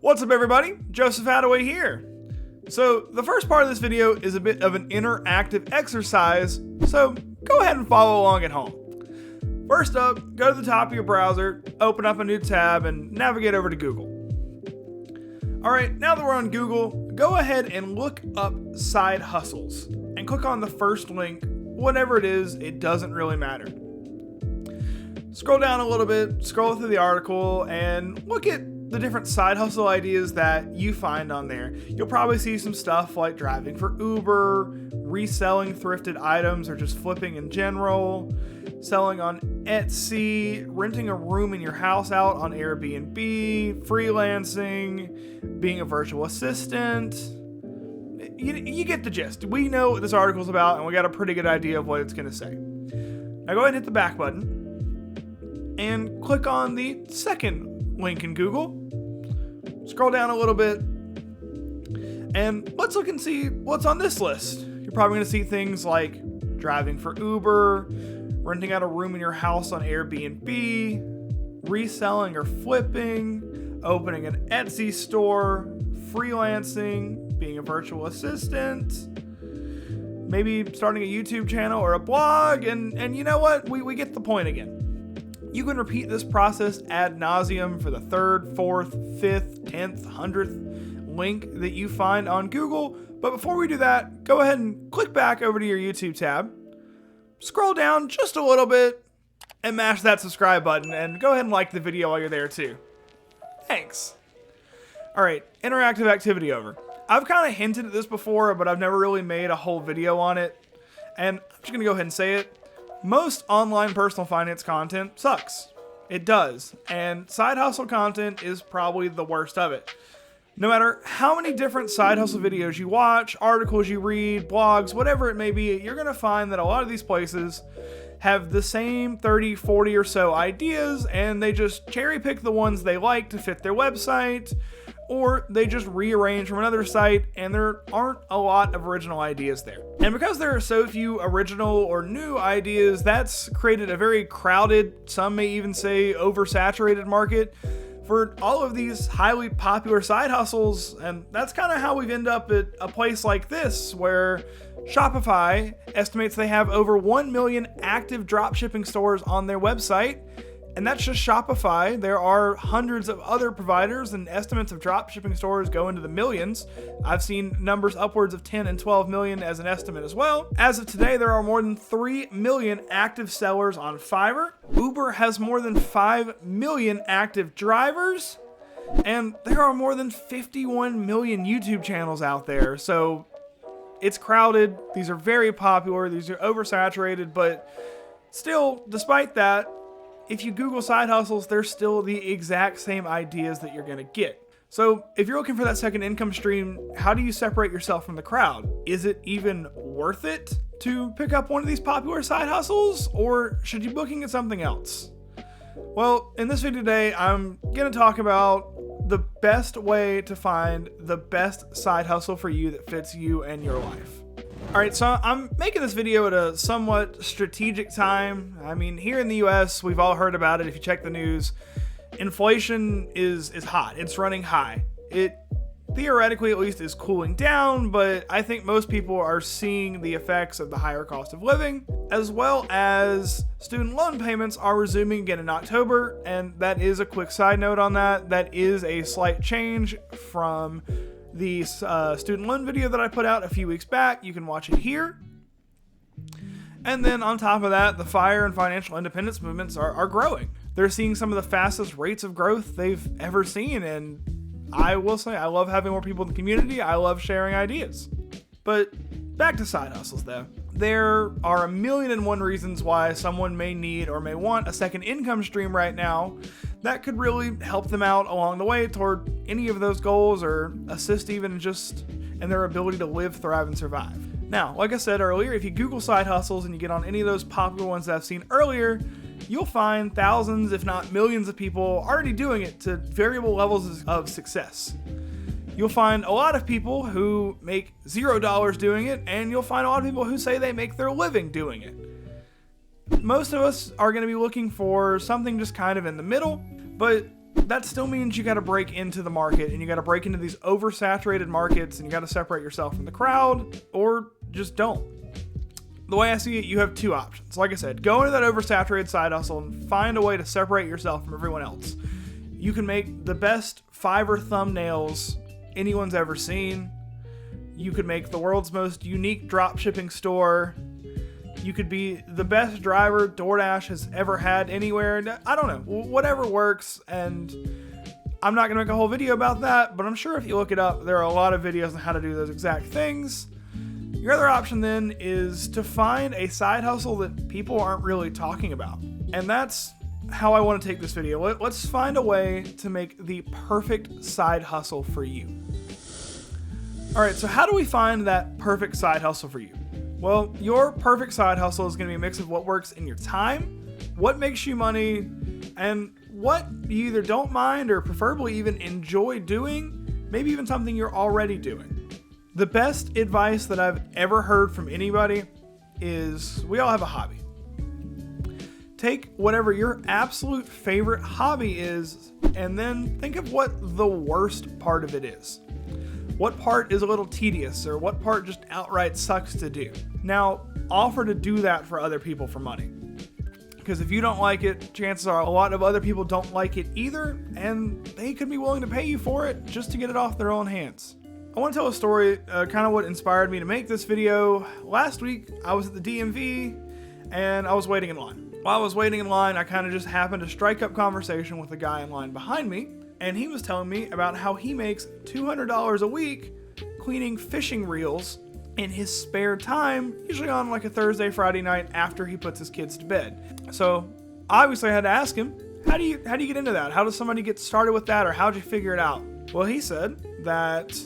What's up everybody, Joseph Hadaway here. So the first part of this video is a bit of an interactive exercise, so go ahead and follow along at home. First up, go to the top of your browser, open up a new tab, and navigate over to Google. Alright, now that we're on Google, go ahead and look up side hustles, and click on the first link, whatever it is, it doesn't really matter. Scroll down a little bit, scroll through the article, and look at the different side hustle ideas that you find on there. You'll probably see some stuff like driving for Uber, reselling thrifted items or just flipping in general, selling on Etsy, renting a room in your house out on Airbnb, freelancing, being a virtual assistant. You get the gist. We know what this article is about and we got a pretty good idea of what it's going to say. Now go ahead and hit the back button and click on the second link in Google. Scroll down a little bit and let's look and see what's on this list. You're probably going to see things like driving for Uber, renting out a room in your house on Airbnb, reselling or flipping, opening an Etsy store, freelancing, being a virtual assistant, maybe starting a YouTube channel or a blog, and you know what? We get the point again. You can repeat this process ad nauseum for the 3rd, 4th, 5th, 10th, 100th link that you find on Google. But before we do that, go ahead and click back over to your YouTube tab, scroll down just a little bit, and mash that subscribe button, and go ahead and like the video while you're there too. Thanks. Alright, interactive activity over. I've kind of hinted at this before, but I've never really made a whole video on it, and I'm just going to go ahead and say it. Most online personal finance content sucks. It does. And side hustle content is probably the worst of it. No matter how many different side hustle videos you watch, articles you read, blogs, whatever it may be, you're going to find that a lot of these places have the same 30, 40 or so ideas, and they just cherry pick the ones they like to fit their website, or they just rearrange from another site, and there aren't a lot of original ideas there. And because there are so few original or new ideas, that's created a very crowded, some may even say oversaturated market for all of these highly popular side hustles. And that's kind of how we've ended up at a place like this, where Shopify estimates they have over 1 million active dropshipping stores on their website. And that's just Shopify. There are hundreds of other providers, and estimates of dropshipping stores go into the millions. I've seen numbers upwards of 10 and 12 million as an estimate as well. As of today, there are more than 3 million active sellers on Fiverr. Uber has more than 5 million active drivers. And there are more than 51 million YouTube channels out there. So it's crowded. These are very popular. These are oversaturated. But still, despite that, if you Google side hustles, they're still the exact same ideas that you're going to get. So if you're looking for that second income stream, how do you separate yourself from the crowd? Is it even worth it to pick up one of these popular side hustles, or should you be looking at something else? Well, in this video today, I'm going to talk about the best way to find the best side hustle for you that fits you and your life. Alright, so I'm making this video at a somewhat strategic time. I mean, here in the US, we've all heard about it. If you check the news, inflation is hot. It's running high. It theoretically at least is cooling down, but I think most people are seeing the effects of the higher cost of living, as well as student loan payments are resuming again in October. And that is a quick side note on that. That is a slight change from the student loan video that I put out a few weeks back. You can watch it here. And then on top of that, the FIRE and financial independence movements are growing. They're seeing some of the fastest rates of growth they've ever seen. And I will say, I love having more people in the community. I love sharing ideas. But back to side hustles though. There are 1,000,001 reasons why someone may need or may want a second income stream right now that could really help them out along the way toward any of those goals, or assist even just in their ability to live, thrive, and survive. Now, like I said earlier, if you Google side hustles and you get on any of those popular ones that I've seen earlier, you'll find thousands, if not millions of people already doing it to variable levels of success. You'll find a lot of people who make $0 doing it, and you'll find a lot of people who say they make their living doing it. Most of us are going to be looking for something just kind of in the middle, but that still means you got to break into the market, and you got to break into these oversaturated markets, and you got to separate yourself from the crowd, or just don't. The way I see it, you have two options. Like I said, go into that oversaturated side hustle and find a way to separate yourself from everyone else. You can make the best Fiverr thumbnails anyone's ever seen. You could make the world's most unique dropshipping store. You could be the best driver DoorDash has ever had anywhere. I don't know, whatever works. And I'm not gonna make a whole video about that, but I'm sure if you look it up, there are a lot of videos on how to do those exact things. Your other option then is to find a side hustle that people aren't really talking about. And that's how I want to take this video. Let's find a way to make the perfect side hustle for you. All right, so how do we find that perfect side hustle for you? Well, your perfect side hustle is going to be a mix of what works in your time, what makes you money, and what you either don't mind or preferably even enjoy doing, maybe even something you're already doing. The best advice that I've ever heard from anybody is we all have a hobby. Take whatever your absolute favorite hobby is and then think of what the worst part of it is. What part is a little tedious or what part just outright sucks to do. Now, offer to do that for other people for money. Because if you don't like it, chances are a lot of other people don't like it either, and they could be willing to pay you for it just to get it off their own hands. I want to tell a story, kind of what inspired me to make this video. Last week, I was at the DMV and I was waiting in line. While I was waiting in line, I kind of just happened to strike up conversation with the guy in line behind me, and he was telling me about how he makes $200 a week cleaning fishing reels in his spare time, usually on like a Thursday, Friday night after he puts his kids to bed. So obviously I had to ask him, how do you get into that? How does somebody get started with that, or how'd you figure it out? Well, he said that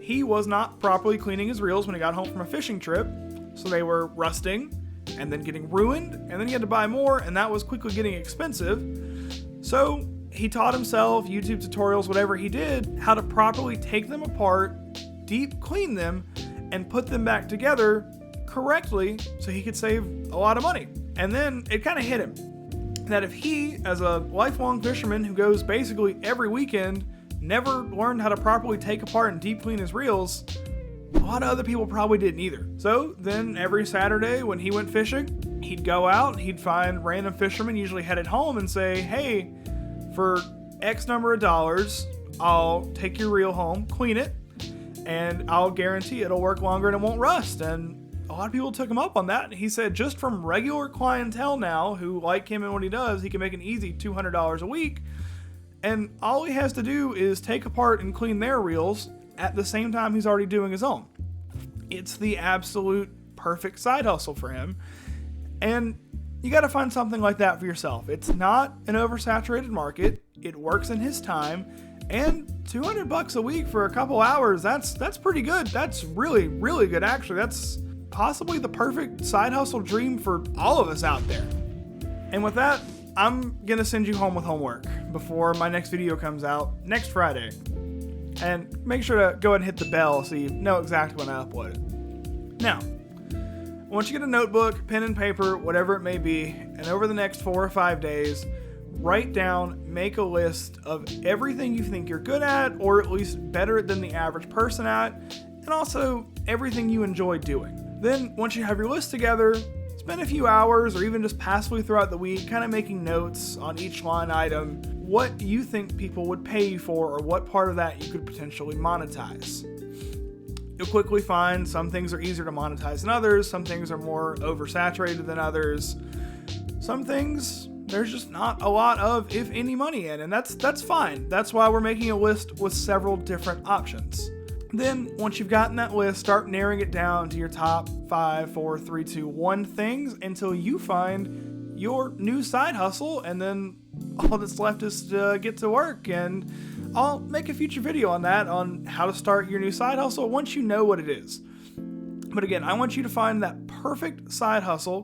he was not properly cleaning his reels when he got home from a fishing trip, so they were rusting and then getting ruined, and then he had to buy more, and that was quickly getting expensive. So he taught himself, YouTube tutorials, whatever he did, how to properly take them apart, deep clean them, and put them back together correctly so he could save a lot of money. And then it kind of hit him that if he, as a lifelong fisherman who goes basically every weekend, never learned how to properly take apart and deep clean his reels, a lot of other people probably didn't either. So then every Saturday when he went fishing, he'd go out, he'd find random fishermen, usually headed home, and say, hey, for X number of dollars, I'll take your reel home, clean it, and I'll guarantee it'll work longer and it won't rust. And a lot of people took him up on that. He said just from regular clientele now who like him and what he does, he can make an easy $200 a week. And all he has to do is take apart and clean their reels at the same time he's already doing his own. It's the absolute perfect side hustle for him. And you got to find something like that for yourself. It's not an oversaturated market. It works in his time. And $200 a week for a couple hours, that's pretty good. That's really, really good, actually. That's possibly the perfect side hustle dream for all of us out there. And with that, I'm going to send you home with homework before my next video comes out next Friday. And make sure to go ahead and hit the bell so you know exactly when I upload it. Now, once you get a notebook, pen and paper, whatever it may be, and over the next 4 or 5 days, write down, make a list of everything you think you're good at, or at least better than the average person at, and also everything you enjoy doing. Then, once you have your list together, spend a few hours or even just passively throughout the week kind of making notes on each line item, what you think people would pay you for, or what part of that you could potentially monetize. You'll quickly find some things are easier to monetize than others, some things are more oversaturated than others, some things there's just not a lot of, if any, money in, and that's fine. That's why we're making a list with several different options. Then, once you've gotten that list, start narrowing it down to your top 5, 4, 3, 2, 1 things until you find your new side hustle, and then all that's left is to get to work. And I'll make a future video on that, on how to start your new side hustle once you know what it is. But again, I want you to find that perfect side hustle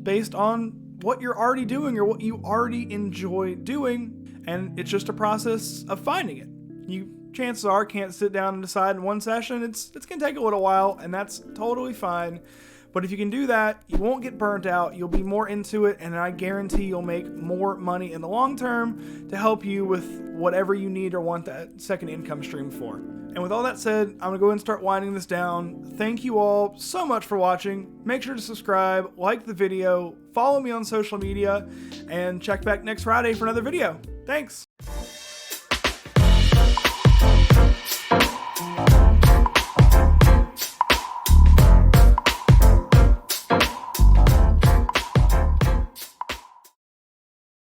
based on what you're already doing or what you already enjoy doing, and it's just a process of finding it. You chances are can't sit down and decide in one session. It's going to take a little while, and that's totally fine. But if you can do that, you won't get burnt out, you'll be more into it, and I guarantee you'll make more money in the long term to help you with whatever you need or want that second income stream for. And with all that said, I'm going to go ahead and start winding this down. Thank you all so much for watching. Make sure to subscribe, like the video, follow me on social media, and check back next Friday for another video. Thanks!